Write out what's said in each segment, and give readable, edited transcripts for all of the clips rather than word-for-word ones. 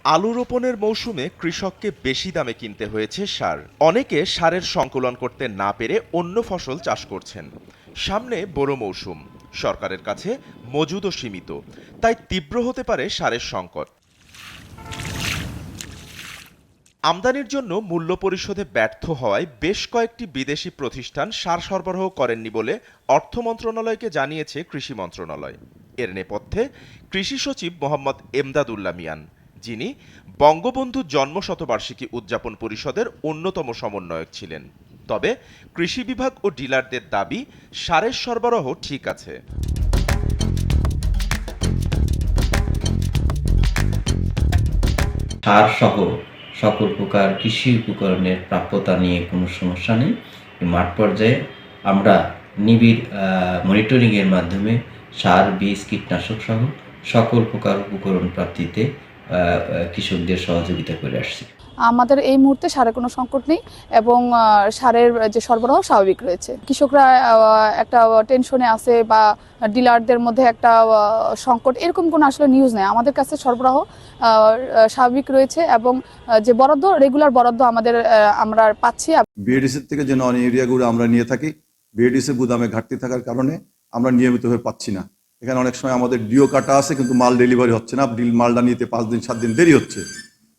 আলু রোপণের মৌসুমে কৃষককে বেশি দামে কিনতে হয়েছে সার। অনেকে সারের সংকুলন করতে না পেরে অন্য ফসল চাষ করছেন। সামনে বড় মৌসুম, সরকারের কাছে মজুদও সীমিত, তাই তীব্র হতে পারে সারের সংকট। আমদানির জন্য মূল্য পরিশোধে ব্যর্থ হওয়ায় বেশ কয়েকটি বিদেশি প্রতিষ্ঠান সার সরবরাহ করেননি বলে অর্থ মন্ত্রণালয়কে জানিয়েছে কৃষি মন্ত্রণালয়। এর নেপথ্যে কৃষি সচিব মোহাম্মদ এমদাদুল্লাহ মিয়ান, যিনি বঙ্গবন্ধু জন্মশতবার্ষিকী উদযাপন পরিষদের অন্যতম সমন্বয়ক ছিলেন। তবে কৃষি বিভাগ ও ডিলারদের দাবি, সারের সরবরাহ ঠিক আছে। সার সহ সকল প্রকার কৃষি উপকরণের প্রাপ্যতা নিয়ে কোনো সমস্যা নেই। মাঠ পর্যায়ে আমরা নিবিড় মনিটরিংয়ের মাধ্যমে সার, বীজ, কীটনাশক সহ সকল প্রকার উপকরণ প্রাপ্তিতে কৃষকদের সহযোগিতা করে আসছি। আমাদের এই মুহূর্তে সারের কোনো সংকট নেই এবং সারের যে সরবরাহ স্বাভাবিক রয়েছে। কৃষকরা একটা টেনশনে আছে বা ডিলারদের মধ্যে একটা সংকট, এরকম কোনো আসলে নিউজ নেই। আমাদের কাছে সরবরাহ স্বাভাবিক রয়েছে এবং যে বরাদ্দ, রেগুলার বরাদ্দ আমরা পাচ্ছি। বিএডিসির থেকে যে নন এরিয়াগুলো আমরা নিয়ে থাকি, বিএডিসি গুদামে ঘাটতি থাকার কারণে আমরা নিয়মিতভাবে পাচ্ছি না। এখানে অনেক সময় আমাদের ডিও কাটা আছে কিন্তু মাল ডেলিভারি হচ্ছে না, মালটা নিতে 5 দিন 7 দিন দেরি হচ্ছে।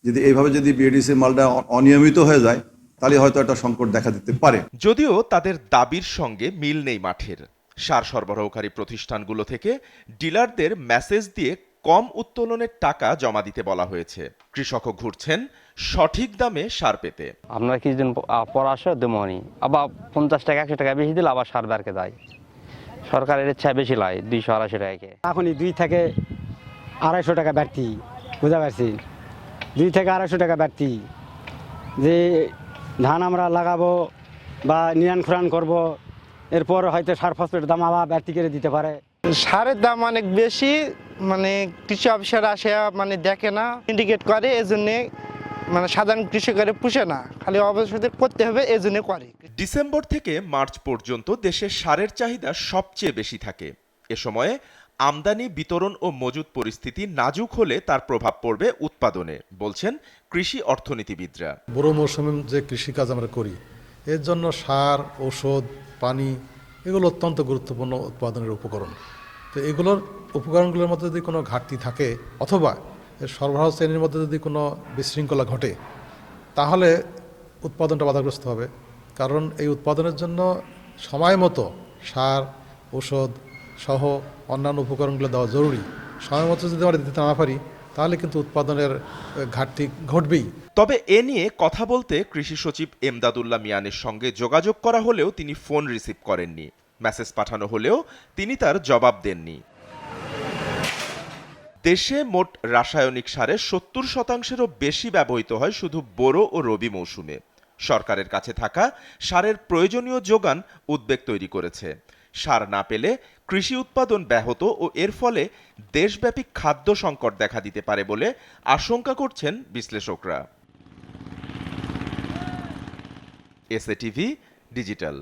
যদি এইভাবে যদি বিএডিসির মালটা অনিয়মিত হয়ে যায় তাহলে হয়তো একটা সংকট দেখা দিতে পারে। যদিও তাদের দাবির সঙ্গে মিল নেই মাঠের। সার সরবরাহকারী প্রতিষ্ঠানগুলো থেকে ডিলারদের মেসেজ দিয়ে কম উত্তোলনের টাকা জমা দিতে বলা হয়েছে। কৃষকও ঘুরছেন সঠিক দামে সার পেতে। আপনারা কিছুদিন পর আসো দেমনি, আবার 50 টাকা 100 টাকা বেশি দিলে আবার সার বেরকে দেয়। সরকারের ইচ্ছা বেশি লাই 200-250 টাকা। এখনই 2 থেকে 250 টাকা বাড়তি, বুঝা পারছি। 2 থেকে 250 টাকা বাড়তি। যে ধান আমরা লাগাবো বা নিরান খুরান করবো, এরপর হয়তো সার ফসফেটের দাম আবার বাড়তি করে দিতে পারে। সারের দাম অনেক বেশি, কৃষি অফিসার আসে দেখে না, ইন্ডিকেট করে, এজন্য সাধারণ কৃষকের পুষে না, খালি অবশ্যই করতে হবে, এজন্য করে। ডিসেম্বর থেকে মার্চ পর্যন্ত দেশে সারের চাহিদা সবচেয়ে বেশি থাকে। এ সময়ে আমদানি, বিতরণ ও মজুদ পরিস্থিতি নাজুক হলে তার প্রভাব পড়বে উৎপাদনে, বলছেন কৃষি অর্থনীতিবিদরা। বড় মৌসুমে যে কৃষিকাজ আমরা করি, এর জন্য সার, ঔষধ, পানি এগুলো অত্যন্ত গুরুত্বপূর্ণ উৎপাদনের উপকরণ। তো এগুলোর উপকরণগুলোর মধ্যে যদি কোনো ঘাটতি থাকে অথবা সরবরাহ শ্রেণীর মধ্যে যদি কোনো বিশৃঙ্খলা ঘটে, তাহলে উৎপাদনটা বাধাগ্রস্ত হবে। কারণ এই উৎপাদনের জন্য সময় মতো সার, ঔষধ সহ অন্যান্য উপকরণগুলো দেওয়া জরুরি। সময় মতো যদি আমরা দিতে না পারি তাহলে কিন্তু উৎপাদনের ঘাটতি ঘটবেই। তবে এ নিয়ে কথা বলতে কৃষি সচিব এমদাদুল্লাহ মিয়ানের সঙ্গে যোগাযোগ করা হলেও তিনি ফোন রিসিভ করেননি। মেসেজ পাঠানো হলেও তিনি তার জবাব দেননি। দেশে মোট রাসায়নিক সারের 70%-এরও বেশি ব্যবহৃত হয় শুধু বোরো ও রবি মৌসুমে। সরকারের কাছে থাকা সারের প্রয়োজনীয় যোগান উদ্বেগ তৈরি করেছে। সার না পেলে কৃষি উৎপাদন ব্যাহত ও এর ফলে দেশব্যাপী খাদ্য সংকট দেখা দিতে পারে বলে আশঙ্কা করছেন বিশ্লেষকরা। SATV digital.